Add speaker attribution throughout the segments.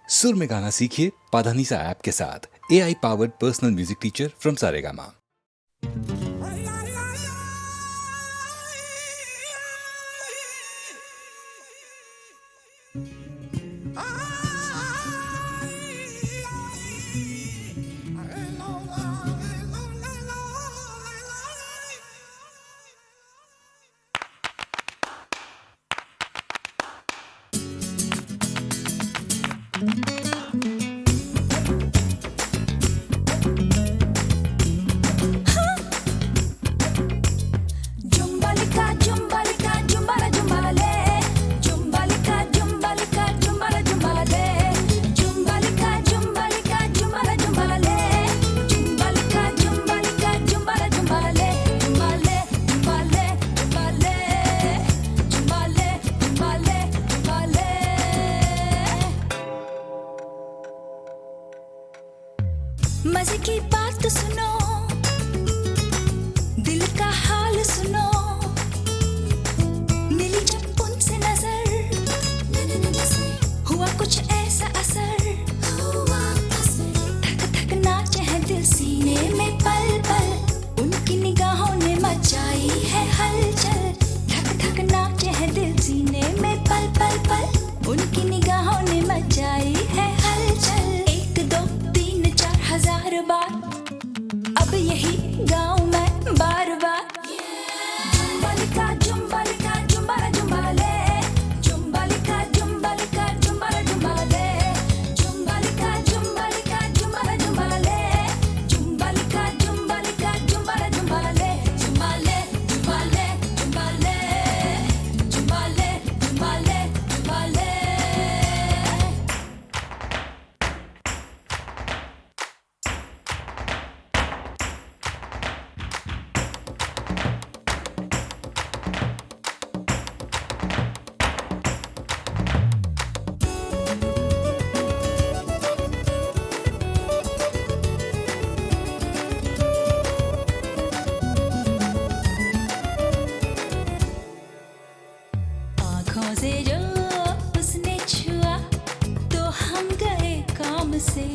Speaker 1: सुर में गाना सीखिए पाधानीसा ऐप के साथ। AI powered personal music teacher from Saregama.
Speaker 2: मजे की बात सुनो, दिल का हाल सुनो, मिली जब उनसे नजर, हुआ कुछ ऐसा असर, धक धक नाचे है दिल सीने में पल पल, उनकी निगाहों ने मचाई है हलचल। धक धक नाचे है दिल सीने में पल पल पल, उनकी निगाहों ने मचाई है हलचल। 1 2 3 4 हजार बार अब यही गाऊं मैं बार बार। जुम्बालिका जुम्बालिका जुम्बारा जुम्बाले, जुम्बालिका जुम्बालिका जुम्बारा जुम्बाले, जुम्बालिका जुम्बालिका जुम्बारा जुम्बाले, जुम्बालिका जुम्बालिका जुम्बारा जुम्बाले, जुम्बाले जुम्बाले जुम्बाले, जुम्बाले जुम्बाले जुम्बाले। आँखों से जो उसने छुआ तो हम गए काम से,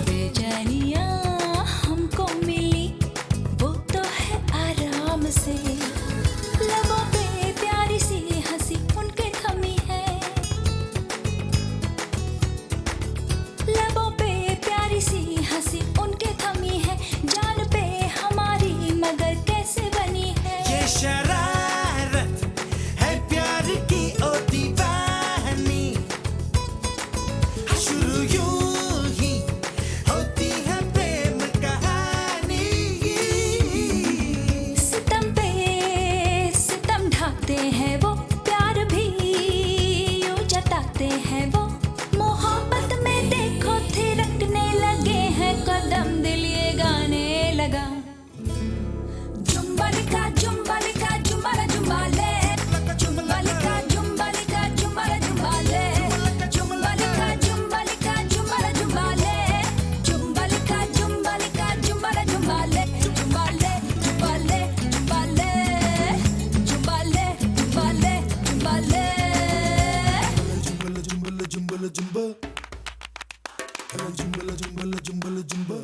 Speaker 2: बेचैनियाँ हमको मिली वो तो है आराम से। लबों पे प्यारी सी हंसी उनके थमी है, लबों पे प्यारी सी हंसी उनके थमी है, जान पे हमारी मगर कैसे बनी है।
Speaker 3: ये शरारत है प्यार की ओ दीवानी, शुरू यूं ही होती है प्रेम कहानी।
Speaker 2: सितम पे सितम ढाते हैं वो, प्यार भी यूं जताते हैं वो, मोहब्बत में देखो थिरकने लगे हैं कदम, दिल ये गाने लगा। जुम्बालिका जुम्बालिका जुम्बारा जुम्बाले, जुम्बालिका जुम्बालिका जुम्बारा जुम्बाले, जुम्बालिका जुम्बालिका जुम्बारा जुम्बाले, जुम्बालिका जुम्बालिका जुम्बारा जुम्बाले, जुम्बाले जुम्बाले जुम्बाले, जुम्बाले जुम्बाले जुम्बाले।
Speaker 3: जुम्बल जुम्बल जुम्बा, जुम्बल जुम्बल जुम्बल जुम्बा।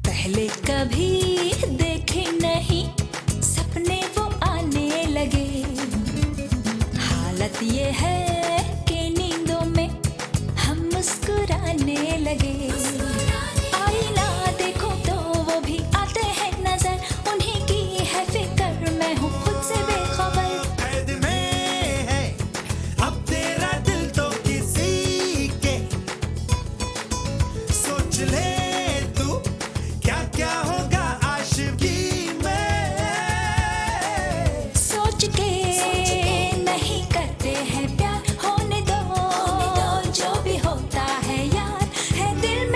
Speaker 2: पहले कभी देखे नहीं सपने वो आने लगे, हालत ये है कि नींदों में हम मुस्कुराने लगे। आईना देखो तो वो भी आते हैं नजर, उन्हीं की है फिक्र मैं हूँ खुद से बेखबर।
Speaker 3: कैद में है अब तेरा दिल तो किसी के, सोच ले तू क्या क्या होगा आशिकी में।
Speaker 2: सोच के नहीं करते हैं प्यार, होने दो जो भी होता है यार, है दिल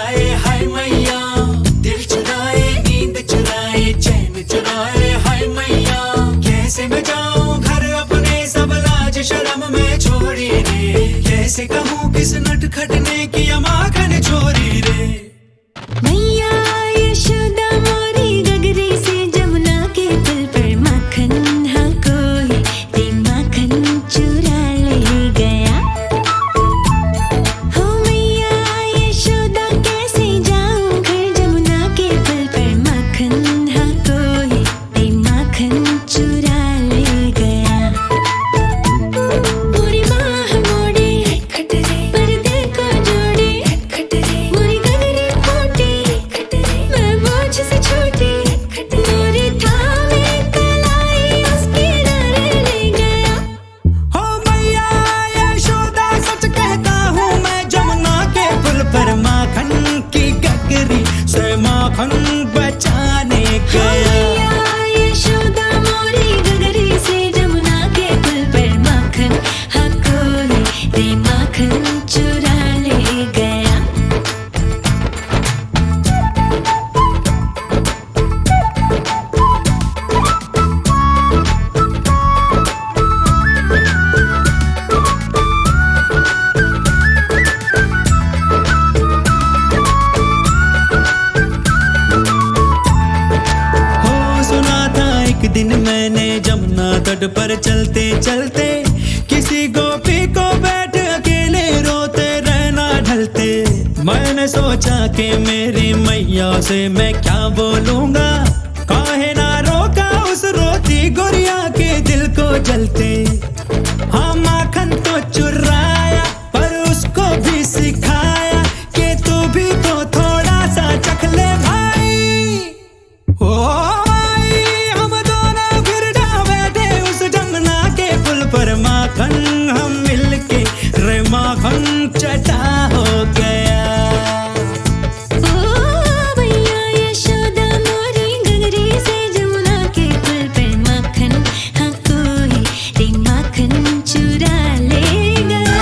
Speaker 3: चुराए हाय मैया, दिल चुराए, नींद चुराए, चैन चुराए हाय मैया। कैसे मैं जाऊं घर अपने, सब लाज शर्म में छोड़ी रे। कैसे कहूँ किस नटखट ने किया माखन चोरी रे।
Speaker 2: मैया यशोदा मोरी गगरी से जमुना के पुल पर माखन हाँ कोई ते माखन चुरा ले गया। हो मैया यशोदा कैसे जाऊं घर जमुना के पुल पर माखन हाँ कोई ते माखन चुरा ले गया। मोरी बाह मोड़े खटरे पर्दे को जोड़े खटरे, मोरी गगरी फूटी खटरे, मैं बोझ से छूटी खटरे, मोरी थामे कलाई उसके डरे ले गया।
Speaker 3: हो मैया यशोदा सच कहता हूँ मैं, जमुना के पुल पर माखन की गगरी से माखन बचाने गया।
Speaker 2: मैया यशोदा मोरी गगरी से जमुना के पुल पर माखन हाँ कोई ते माखन चुरा ले गया।
Speaker 3: हो सुना था एक दिन मैंने जमुना तट पर चलते चलते, किसी गोपी को बैठ अकेले रोते रहना ढलते। मैंने सोचा कि मेरी मैया से मैं क्या बोलूंगा, काहे ना रोका उस रोती गुड़िया के दिल को जलते। हाँ माखन तो चुराया पर उसको भी सिखाया कि तू भी तो थोड़ा सा चख ले भाई। ओ भाई हम दोनों फिर जा बैठे उस जमुना के पुल पर, माखन हम मिलके रे माखन चटा हो गया।
Speaker 2: ओ मैया यशोदा मोरी गगरी से जमुना के पुल पर माखन हाँ कोई ते माखन चुरा ले गया।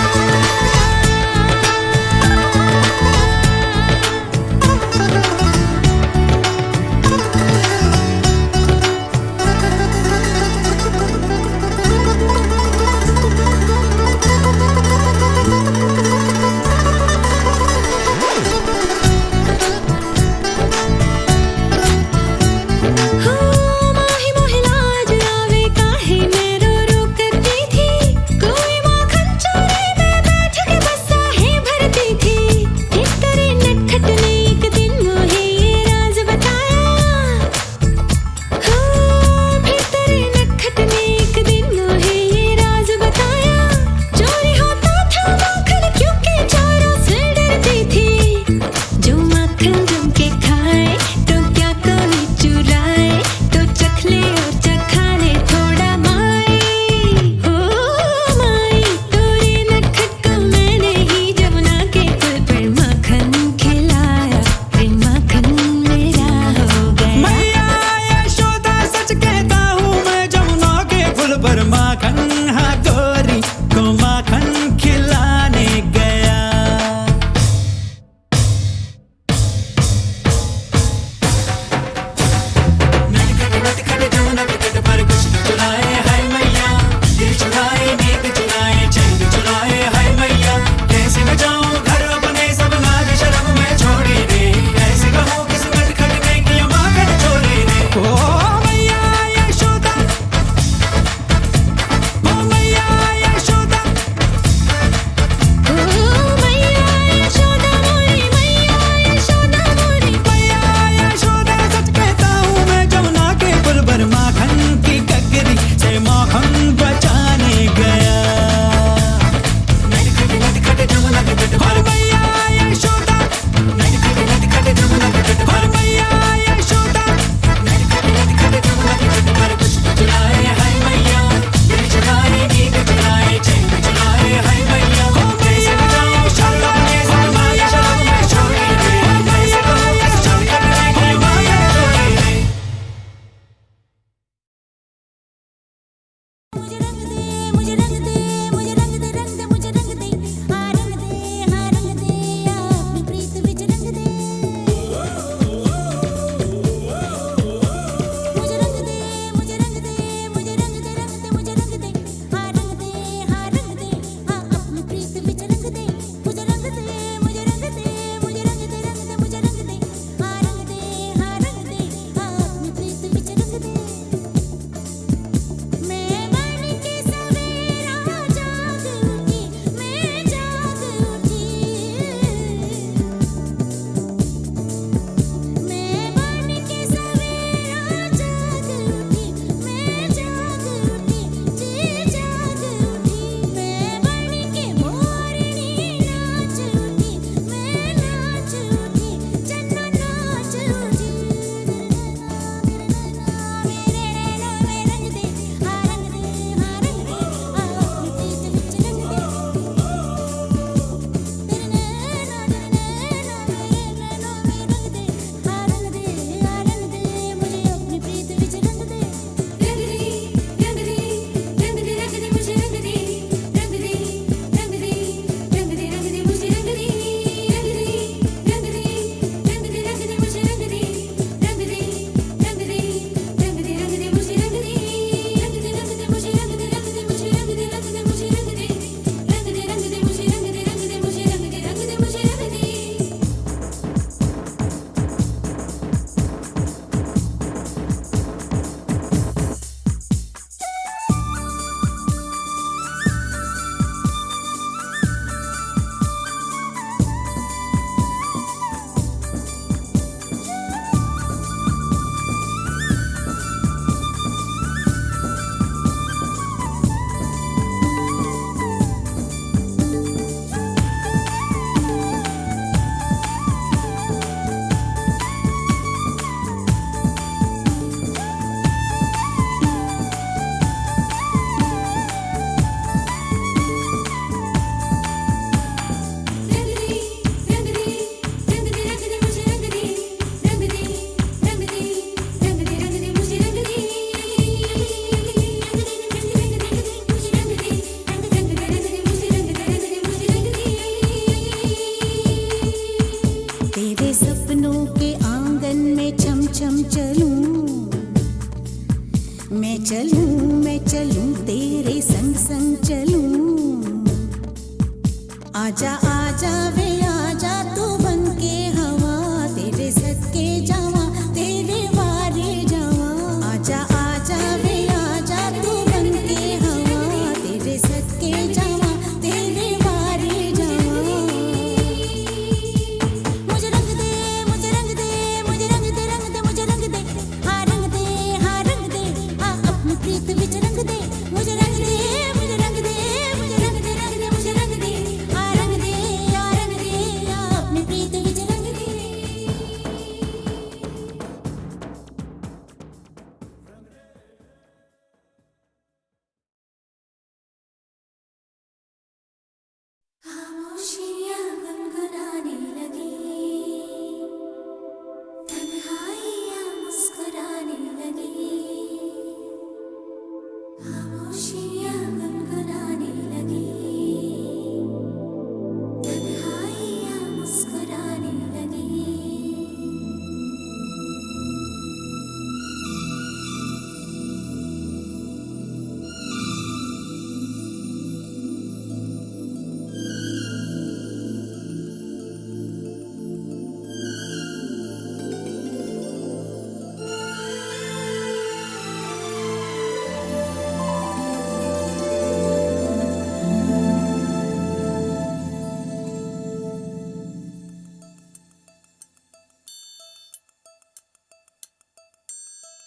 Speaker 4: तेरे सपनों के आंगन में छम छम चलूं, मैं चलूं तेरे संग संग चलूं। आजा आजा वे आजा तू बन के हवा, तेरे सदके जावा तेरे वारे जावा। आजा आजा वे आजा तू बन के हवा, तेरे सदके जावा तेरे वारे जावा। मुझे रंग दे मुझे रंग दे मुझे रंग दे रंग दे मुझे रंग दे, हाँ रंग दे हाँ रंग दे, हाँ अपनी प्रीत विच रंग दे। मुझे रंग दे मुझे रंग दे मुझे रंग दे रंग दे मुझे रंग दे, हाँ रंग दे हाँ रंग दे, हाँ अपनी प्रीत विच रंग दे।
Speaker 2: खामोशियाँ गुनगुनाने लगी, तन्हाइयाँ मुस्कुराने लगी। खामोशियाँ गुनगुनाने लगी, तन्हाइयाँ मुस्कुराने लगी।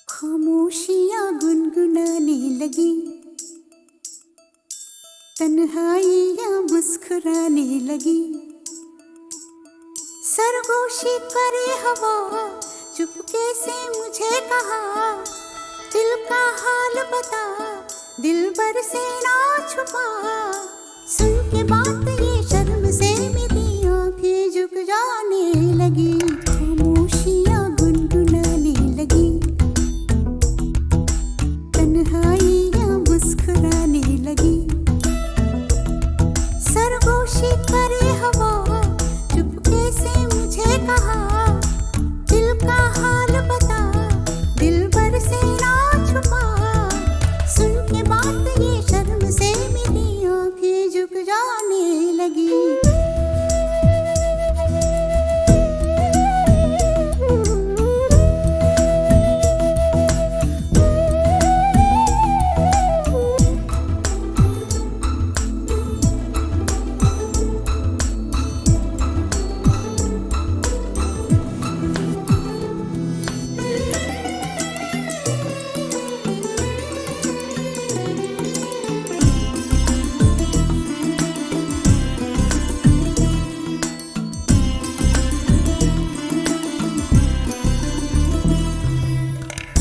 Speaker 4: खामोशियाँ गुनगुनाने लगी, तन्हाइयाँ मुस्कुराने लगी। सरगोशी करे हवा, चुपके से मुझे कहा, दिल का हाल बता, दिल भर से ना छुपा। सुन के बात ये शर्म से मेरी आंखें झुक जाने लगी। खामोशियाँ गुनगुनाने लगी, तन्हाइयाँ मुस्कुराने लगी। सरगोशी करे हवा, चुपके से मुझे कहा, दिल का हाल बता, दिल भर से ना छुपा। सुन के बात ये शर्म से मेरी आंखें झुक जाने लगी।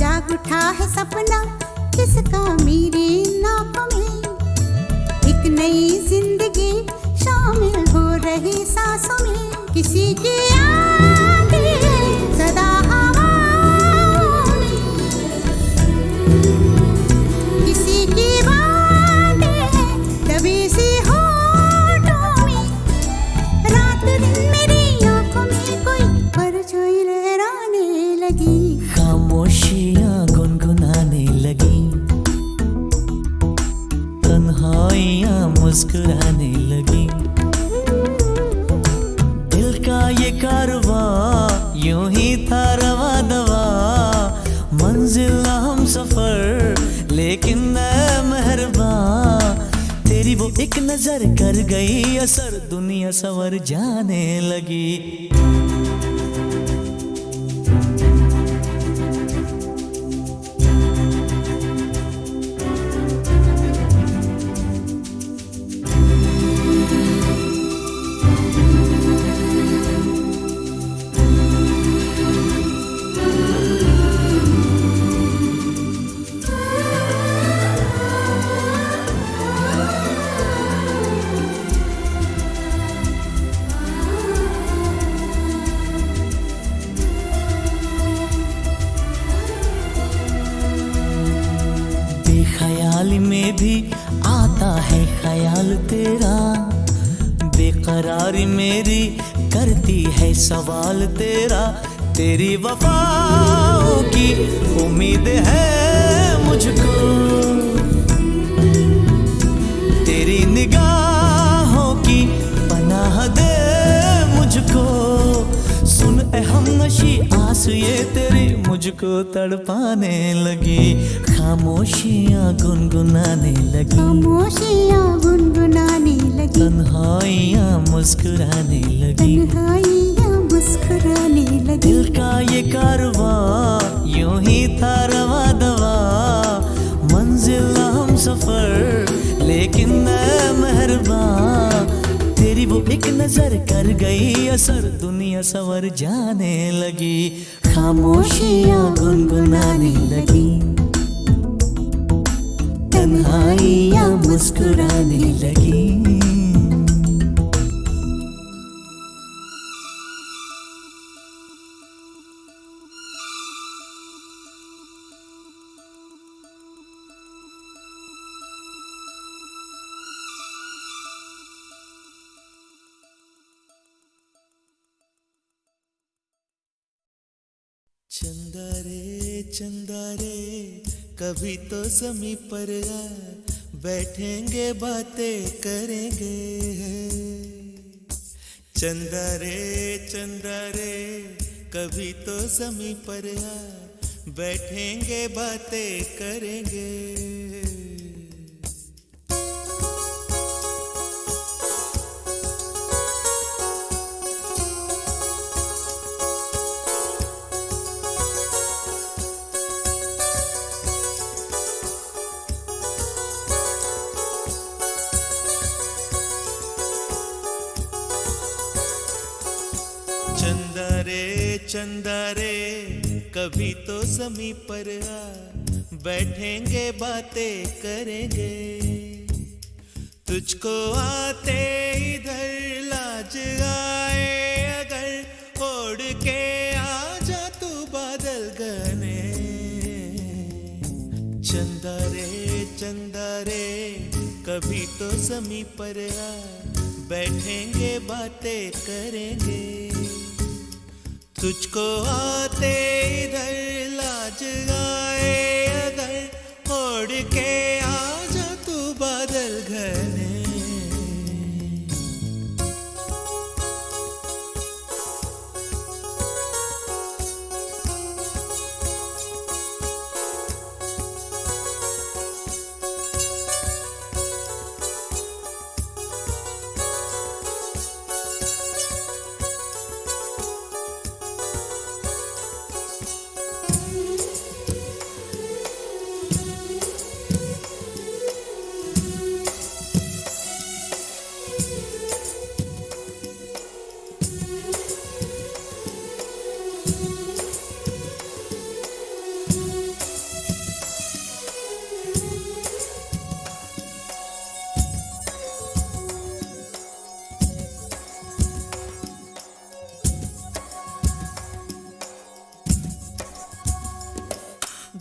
Speaker 4: जाग उठा है सपना किसका मेरी नाकों में, एक नई जिंदगी शामिल हो रही सांसों में। किसी की आंखें सदा हवाओं में, किसी की बातें दबी सी होठों में। रात दिन मेरी आंखों में कोई परछाई लहराने लगी।
Speaker 3: खामोशियाँ गुनगुनाने लगी, तन्हाइयाँ मुस्कुराने लगी। दिल का ये कारवां यूं ही था रवा दवा, मंजिल ना हम सफर लेकिन मैं मेहरबान। तेरी वो एक नजर कर गई असर, दुनिया संवर जाने लगी। ख्याल में भी आता है ख्याल तेरा, बेकरारी मेरी करती है सवाल तेरा, तेरी वफाओं की उम्मीद है मुझको, तेरी निगाहों की पनाह दे मुझको। सुन ए हमनशी आस ये तेरी मुझको तड़पाने लगी, खामोशियाँ गुनगुनाने लगी,
Speaker 4: खामोशियाँ गुनगुनाने लगी,
Speaker 3: तन्हाइयाँ मुस्कुराने लगी,
Speaker 4: तन्हाइयाँ मुस्कुराने लगी।
Speaker 3: दिल का ये कारवां यूं ही था रवा दवा, मंजिल हम सफर लेकिन मैं मेहरबान, तेरी वो एक नजर कर गई असर, दुनिया सवर जाने लगी, खामोशियाँ गुनगुनाने लगी, तन्हाइयाँ मुस्कुराने लगी। चंदा रे कभी तो ज़मीं पर आ, बैठेंगे बातें करेंगे। चंदा रे कभी तो ज़मीं पर आ, बैठेंगे बातें करेंगे। चंदा रे कभी तो ज़मीं पर आ, बैठेंगे बातें करेंगे। तुझको आते इधर लाज आए अगर, ओढ़ के आ जा तू बादल घने। चंदा रे कभी तो ज़मीं पर आ, बैठेंगे बातें करेंगे। तुझको आते इधर लाज आए अगर, ओढ़ के आ जा तू बादल घने।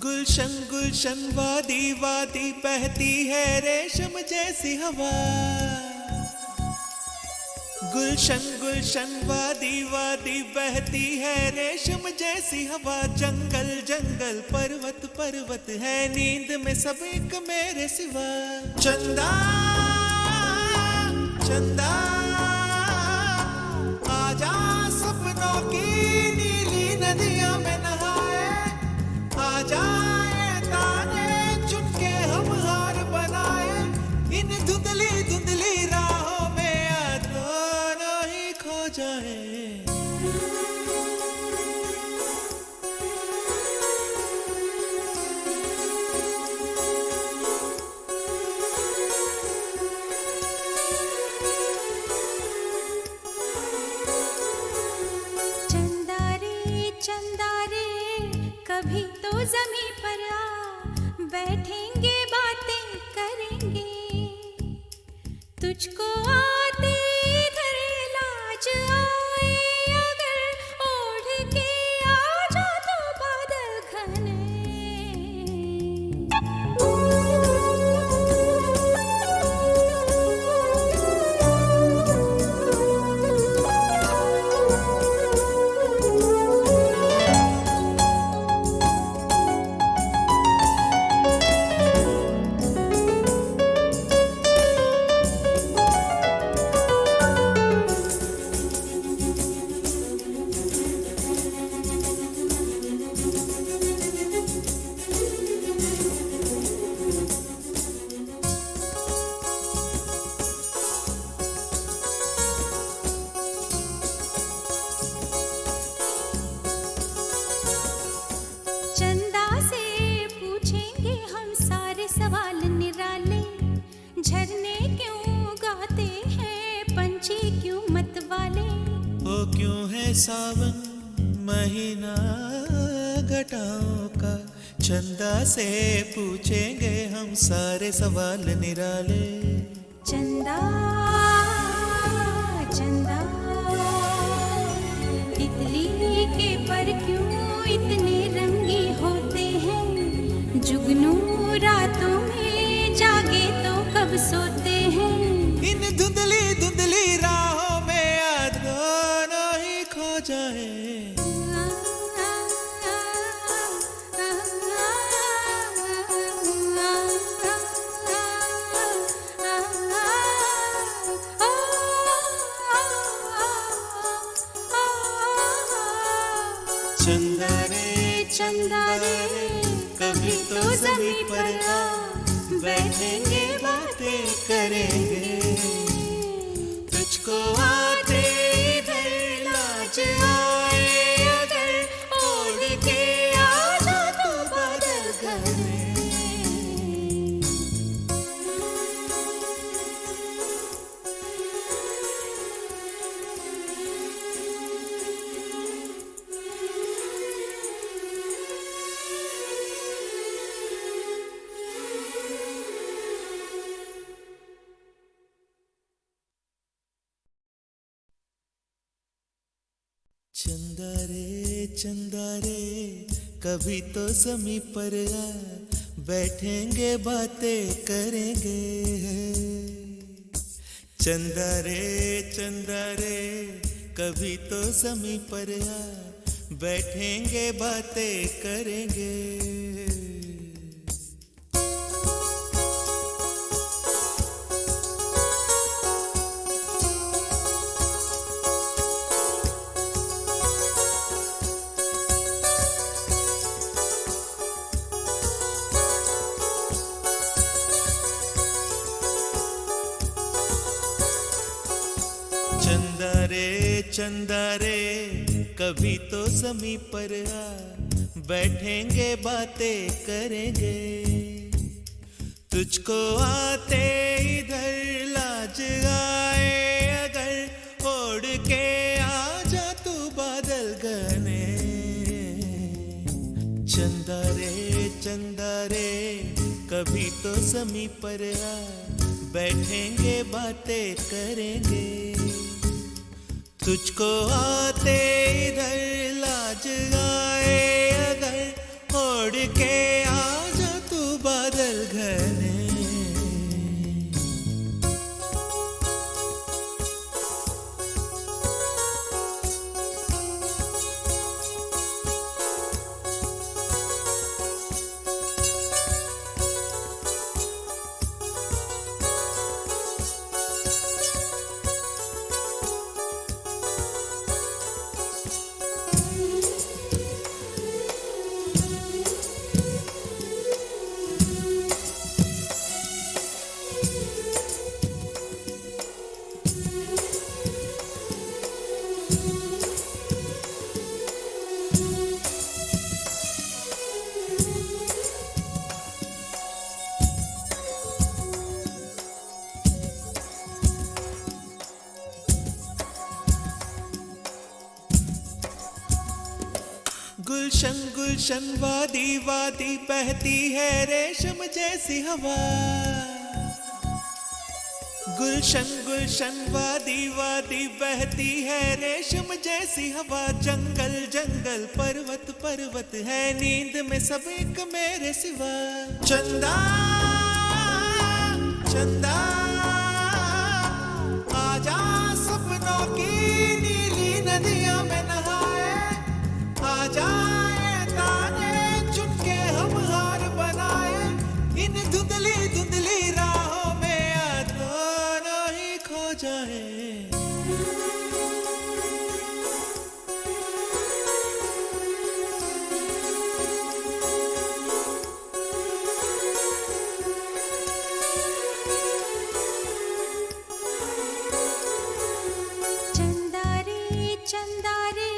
Speaker 3: गुलशन गुलशन वादी वादी बहती है रेशम जैसी हवा। गुलशन गुलशन वादी वादी बहती है रेशम जैसी हवा। जंगल जंगल पर्वत पर्वत है नींद में सब एक मेरे सिवा। चंदा चंदा आजा सपनों की नीली नदियों में नहाए। आजा ताने चुनके हम हार बनाए। इन धुंधली धुंधली राहों में दोनों ही खो जाए।
Speaker 2: चंदा रे कभी तो ज़मीं पर आ, बैठेंगे बातें करेंगे। तुझको आते इधर लाज आए अगर, ओढ़ के आ जा तो बादल घने।
Speaker 3: महीना घटाओं का चंदा से पूछेंगे हम सारे सवाल निराले।
Speaker 2: चंदा चंदा तितली के पर क्यों इतने रंगी होते हैं, जुगनू रातों में जागे तो कब सोते हैं।
Speaker 3: इन धुंधली धुंधली राहों में याद दोनों ही खो जाए। चंदा रे
Speaker 2: चंदा रे
Speaker 3: कभी तो जमीन पर आ, बैठेंगे बातें करेंगे। तुझको आते इधर लाज आए अगर, ओढ़ के आ जा तू बादल घने। चंदा रे कभी तो जमी पर आ, बैठेंगे बातें करेंगे। चंदा रे कभी तो जमी पर आ, बैठेंगे बातें करेंगे। चंदा रे कभी तो जमी पर आ, बैठेंगे बातें करेंगे। तुझको आते इधर लाज आए अगर, ओढ़ के आ जा तू बादल घने। चंदा रे कभी तो जमी पर आ, बैठेंगे बातें करेंगे। तुझको आते इधर लाज आए अगर, ओढ़ के आ जा तू बादल घने। गुलशन वादी वादी बहती है रेशम जैसी हवा। गुलशन वादी वादी बहती है रेशम जैसी हवा। जंगल पर्वत है नींद में सब एक मेरे सिवा। चंदा आजा सपनों की नीली नदियों में नहाए। आजा इन धुंधली राहों में याद दोनों ही खो जाए।
Speaker 2: चंदा रे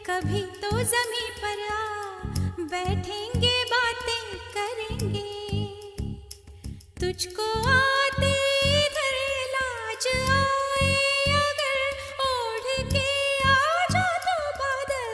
Speaker 2: कभी तो जमी पर आ, बैठेंगे बातें करेंगे। तुझको आते इधर लाज आए अगर, ओढ़ के आ जा तू बादल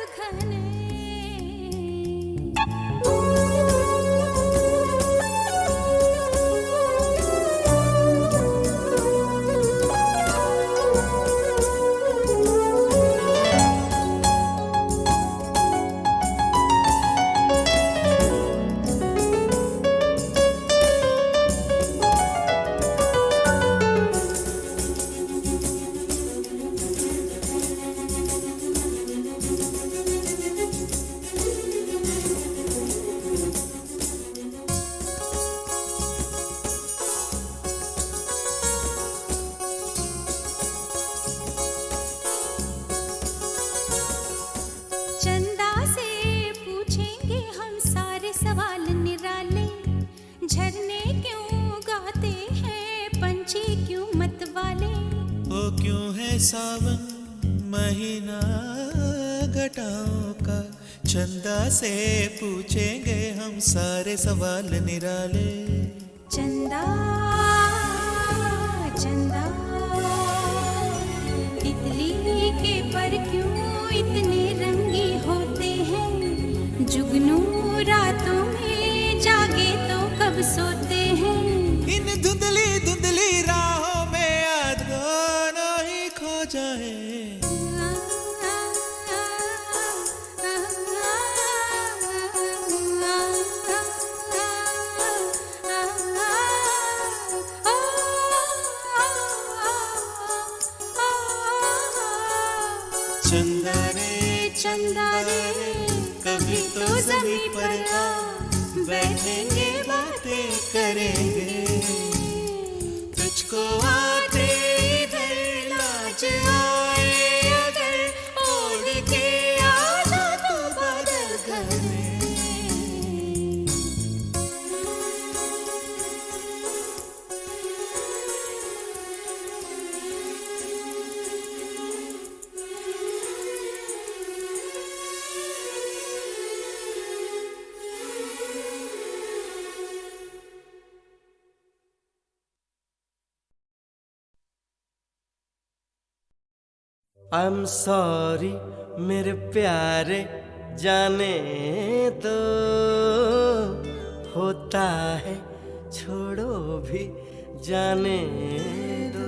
Speaker 3: सावन महीना घटाओं का, चंदा से पूछेंगे हम सारे सवाल निराले।
Speaker 2: चंदा चंदा तितली के पर क्यों इतने रंगी होते हैं, जुगनू रातों में जागे तो कब सोते हैं।
Speaker 3: इन धुंधली धुंधली राहों में याद दोनों ही खो जाए। चंदा रे
Speaker 2: चंदा रे
Speaker 3: कभी तो ज़मीं पर आ, बैठेंगे बातें करेंगे, तुझको आते इधर लाज आए अगर, ओढ़ के आ जा तू बादल घर में।
Speaker 5: I'm sorry मेरे प्यारे, जाने दो होता है, छोड़ो भी जाने दो।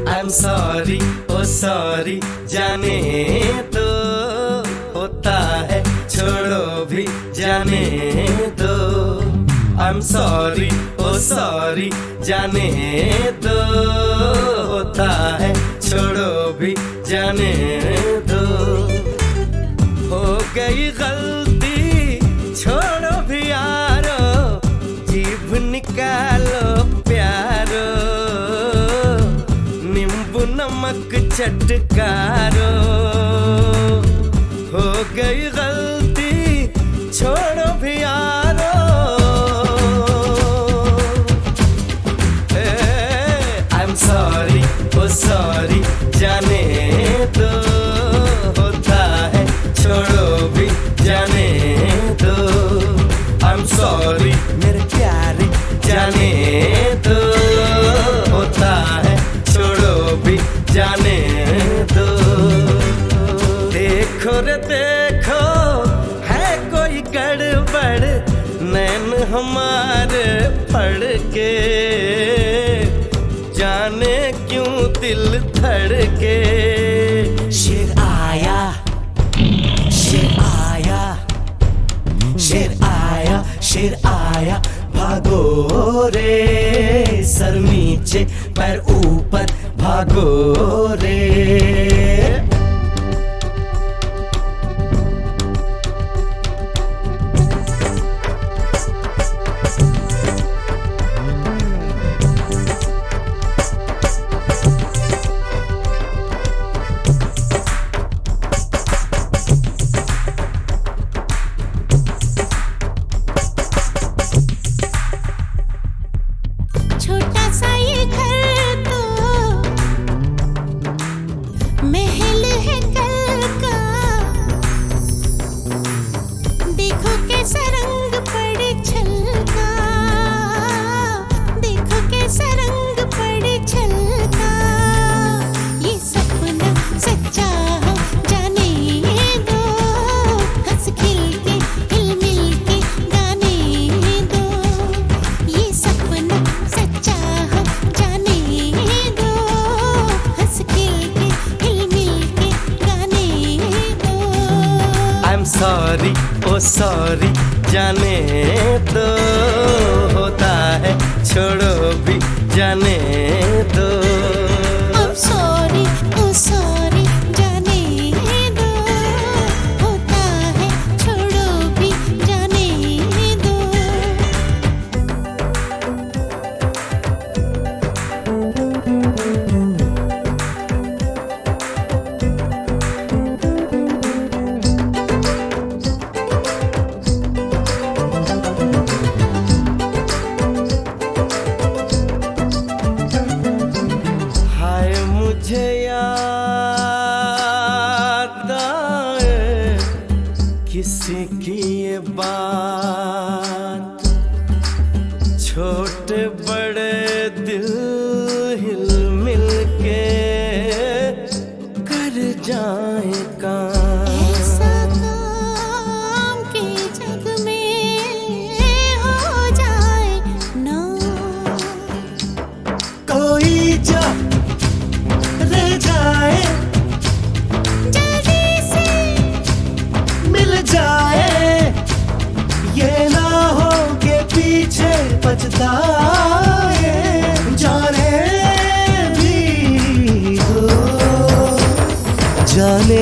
Speaker 5: I'm sorry, oh sorry, जाने दो होता है, छोड़ो भी जाने दो। I'm sorry, oh sorry, जाने दो होता है, छोड़ो भी जाने दो। हो गई गलती छोड़ो भी यारो, जीभ निकालो प्यारो, नमक चटकारो। हो गई गलती छोड़ो भी यारो, I'm sorry, oh sorry, जाने दो होता है, छोड़ो भी जाने दो। I'm sorry मेरे प्यारे, जाने दो होता है, छोड़ो भी जाने दो। देखो रे देखो है कोई गड़बड़, नैन हमारे फड़ के, जाने क्यों दिल धड़के। शेर आया शेर आया शेर आया शेर आया, भागो रे सर नीचे पैर ऊपर, भागो रे।
Speaker 4: छोटा सा ये घर तो महल है कल का, देखो कैसा रंग पड़े छलका, देखो कैसा रंग पड़े छलका। ये सपना सच्चा हो जाने दो, हंस खिल के हिल मिल के गाने दो। ये सपना सच्चा हो जाने दो, हंस खिल के हिल मिल के गाने दो।
Speaker 5: I'm sorry, oh sorry, जाने दो होता है, छोड़ो भी जाने दो।
Speaker 4: I'm sorry, oh sorry, जाने दो होता है, छोड़ो
Speaker 5: छोटे बड़े दिल हिल मिल के कर जाए काम।
Speaker 4: ऐसा काम के जग में हो जाए ना,
Speaker 5: कोई जो रह जाए
Speaker 4: जल्दी से
Speaker 5: मिल जाए, ये ना हो के पीछे पछताए। जाने भी दो, जाने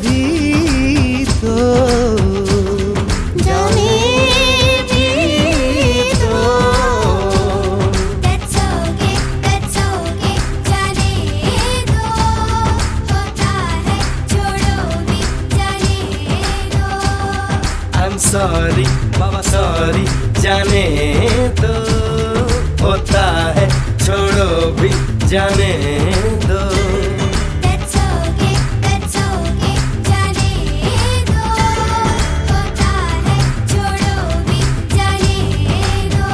Speaker 5: भी दो,
Speaker 4: जाने भी दो।
Speaker 2: That's okay, जाने दो, होता है छोड़ो भी जाने दो।
Speaker 5: I'm sorry, बाबा सॉरी, जाने दो, होता है छोड़ो भी जाने दो।
Speaker 2: That's okay, जाने दो, होता है छोड़ो भी जाने दो।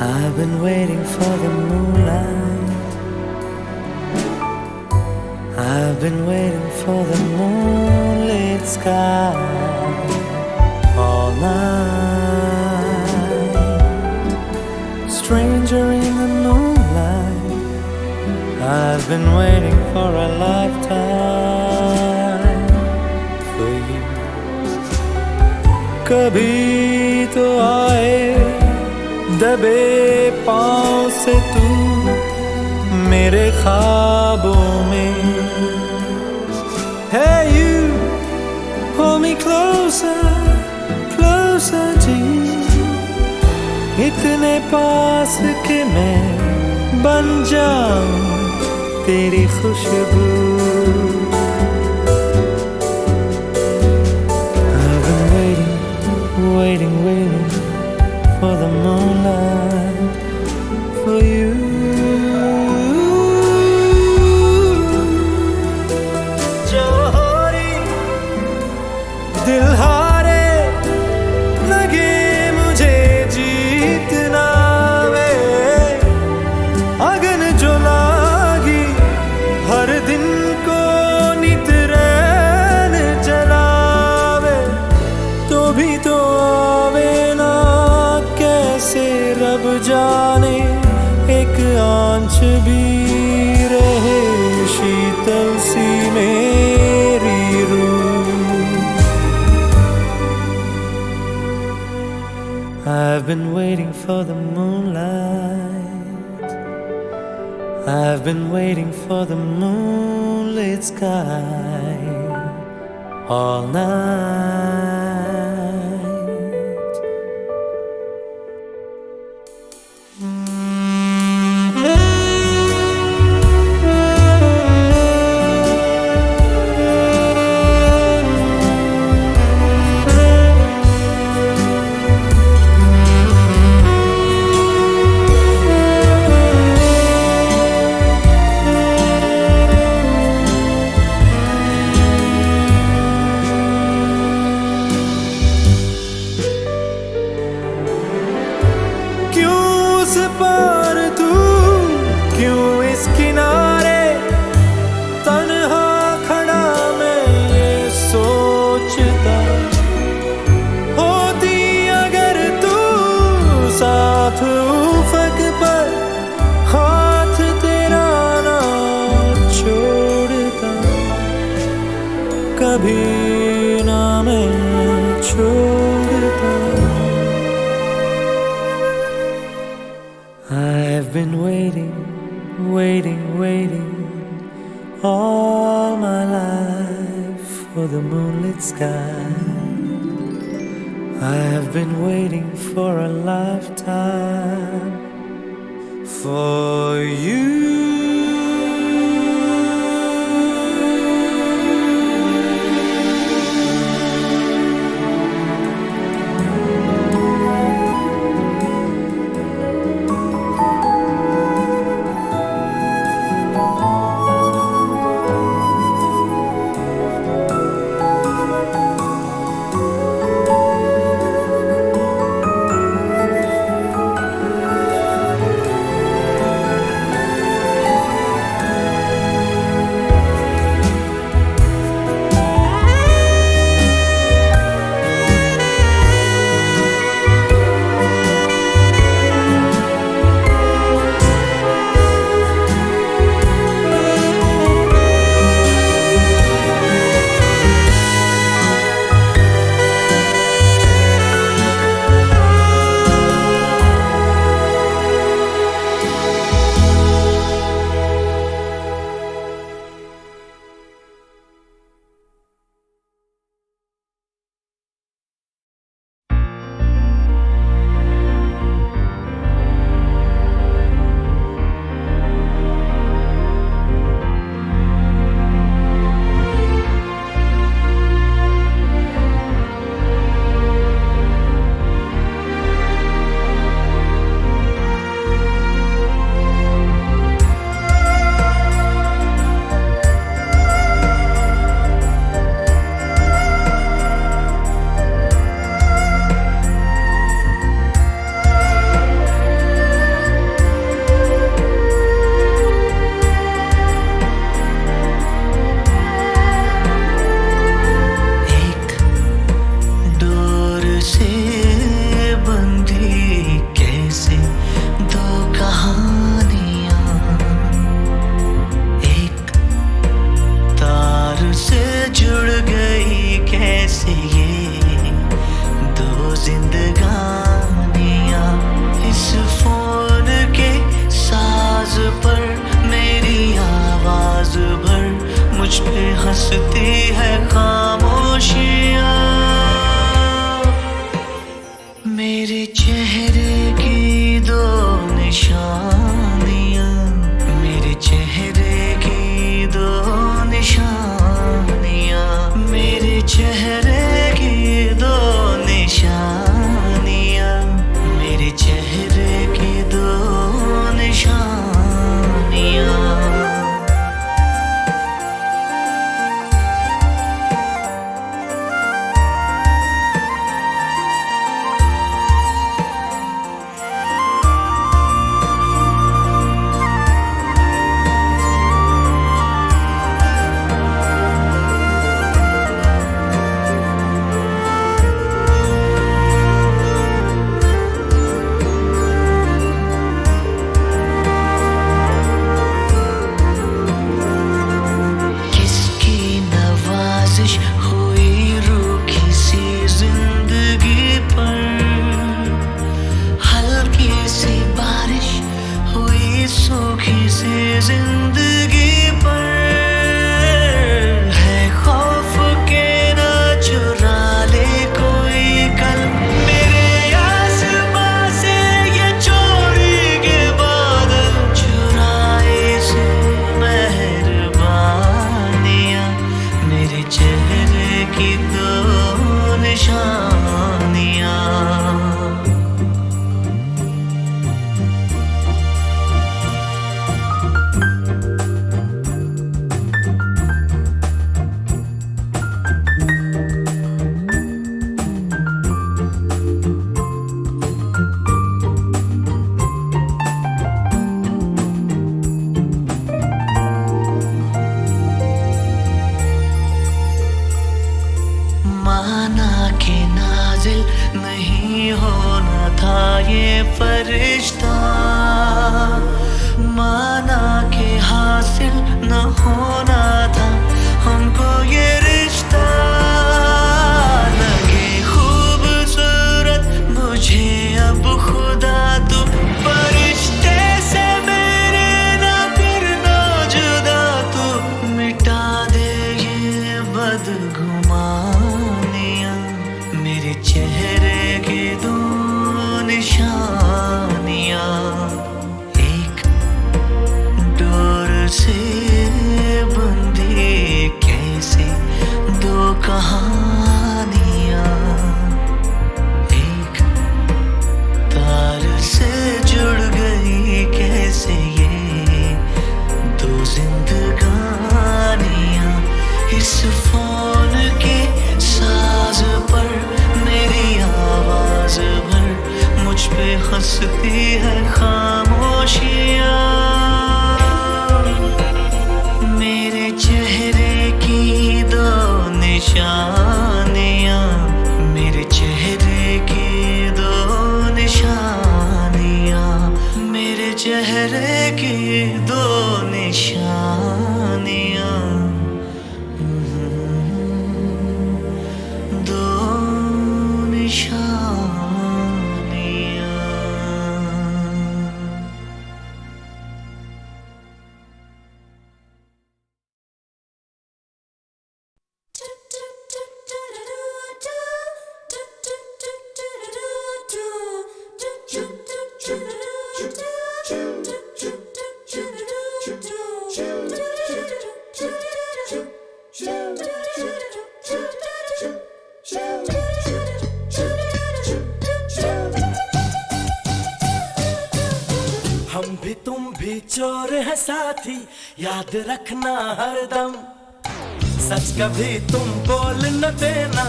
Speaker 5: I've been waiting for the moonlight. I've been waiting for the moonlit sky all night. Stranger in the moonlight, I've been waiting for a lifetime for you. कभी तो आए दबे पाँव से तू मेरे ख्वाबों में। Hey you, hold me closer, closer to you. इतने पास कि मैं बन जाऊं तेरी खुशबू। I've been waiting, waiting, waiting for the moonlight, for you. जोरी दिल हारे लगे मुझे जीतना वे, अगन जो लागी हर दिन को नित रैन जलावे, तो भी तो आवे ना कैसे रब जाने, एक आंच भी रहे शीतल सी मेरी रूह। I've been waiting for the moonlight. I've been waiting for the moonlit sky all night. कभी ना मैं छोड़ता। I've been waiting, waiting, waiting all my life for the moonlit sky. I have been waiting for a lifetime for you. हंसती है खामोशियाँ मेरे चेहरे की दो निशानियाँ मेरे चेहरे की दो निशानियाँ मेरे चेहरे की दो निशानियाँ मेरे चेहरे की दो निशानियाँ जिंदगी पर है खौफ के ना चुरा ले कोई कल मेरे आसमां से ये चोरी के बादल चुराए से मेहरबानियाँ मेरे चेहरे की दो निशानियाँ चेहरे की दो निशानियां, दो निशानियां। हम भी तुम भी चोर है साथी, याद रखना हरदम। सच कभी तुम बोल न देना,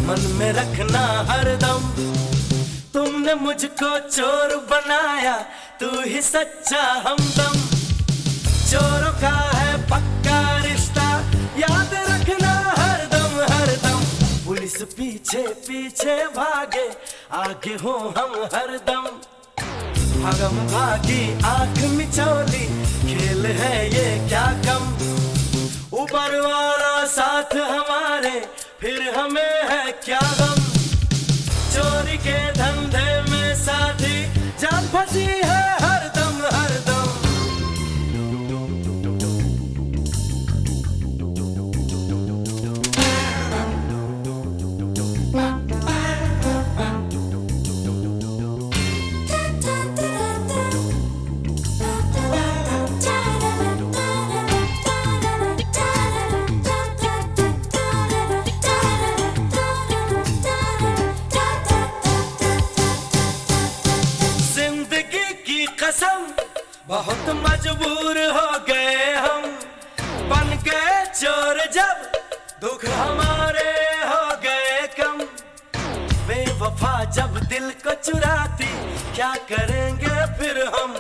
Speaker 5: मन में रखना हरदम। तुमने मुझको चोर बनाया, तू ही सच्चा हमदम। चोरों का है पक्का रिश्ता, याद रखना हरदम हरदम। पुलिस पीछे पीछे भागे, आगे हो हम हरदम। भागम भागी आंख मिचौली, खेल है ये क्या कम। ऊपर वाला साथ हमारे, फिर हमें है क्या गम। चोरी के धंधे में साथी, जान फंसी है हरदम हरदम। बहुत मजबूर हो गए हम, बन गए चोर जब दुख हमारे हो गए कम। बेवफा जब दिल को चुराती, क्या करेंगे फिर हम।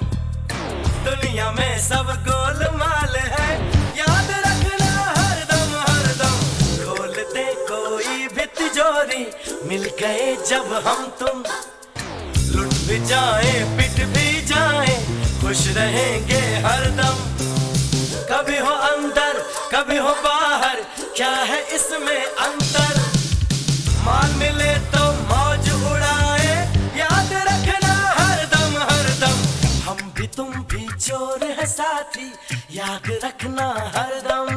Speaker 5: दुनिया में सब गोलमाल है, याद रखना हरदम हरदम। खोलते कोई भी तिजोरी, मिल गए जब हम तुम। लुट भी जाए पिट भी जाए, खुश रहेंगे हरदम। कभी हो अंदर कभी हो बाहर, क्या है इसमें अंतर। माल मिले तो मौज उड़ाए, याद रखना हरदम हरदम। हम भी तुम भी चोर है साथी, याद रखना हरदम।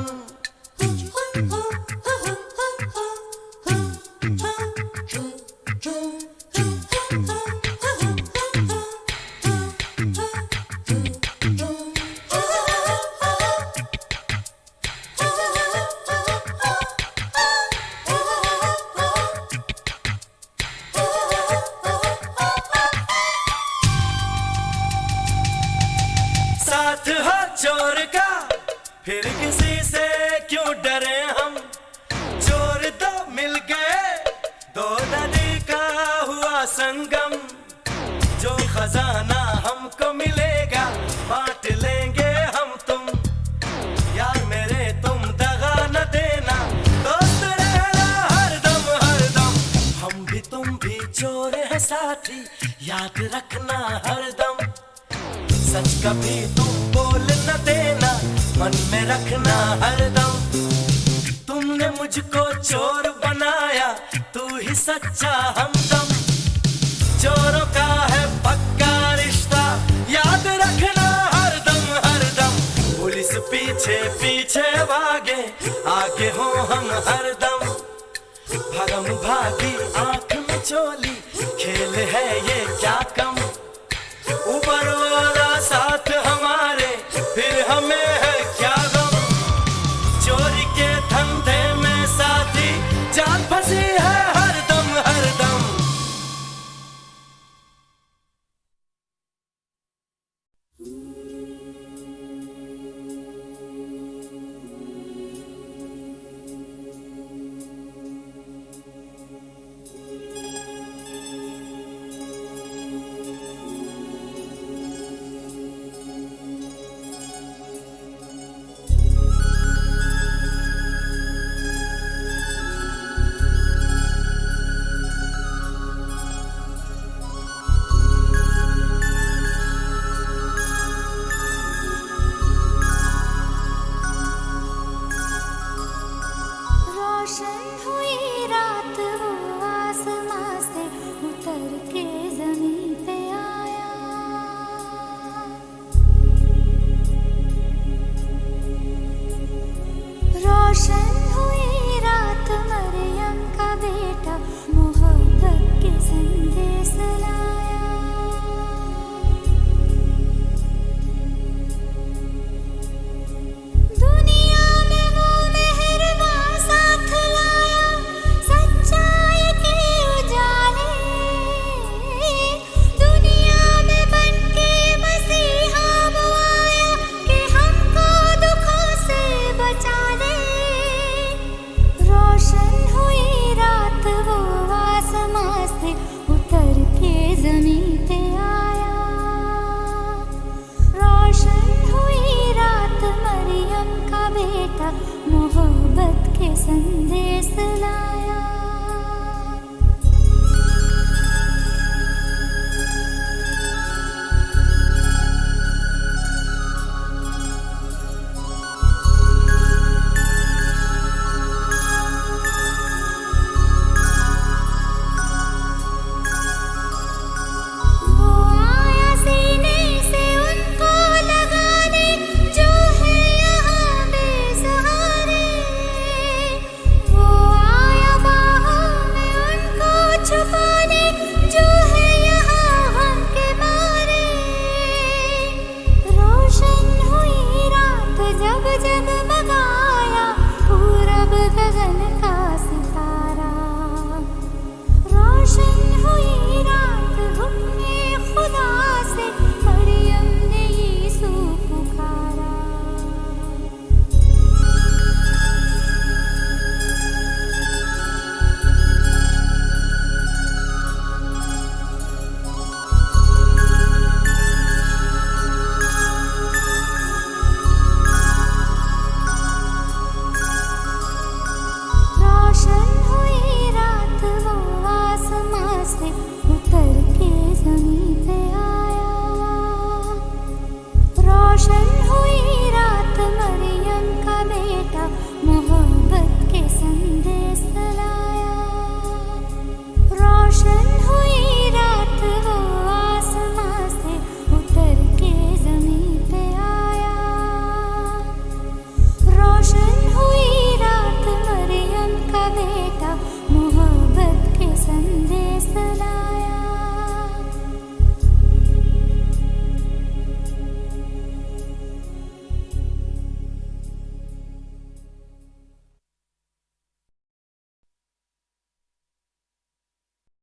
Speaker 5: साथ हो चोर का, फिर किसी से क्यों डरे हम। चोर दो मिल गए, दो नदी का हुआ संगम। जो खजाना हमको मिलेगा, बांट लेंगे हम तुम। यार मेरे तुम दगा न देना, दोस्त रहना हरदम हरदम। हम भी तुम भी चोर है साथी, याद रखना हरदम। सच कभी तुम बोल न देना, मन में रखना हरदम। तुमने मुझको चोर बनाया, तू ही सच्चा हमदम। चोरों का है पक्का रिश्ता, याद रखना हरदम हरदम। पुलिस पीछे पीछे भागे, आगे हो हम हरदम। भागम भागी आंख में चोली, खेल है ये क्या कम। ऊपर वाला साथ हमारे, फिर हमें है क्या गम। चोरी के धंधे में साथी, जान फंसी है हरदम हरदम।
Speaker 4: फुसलाया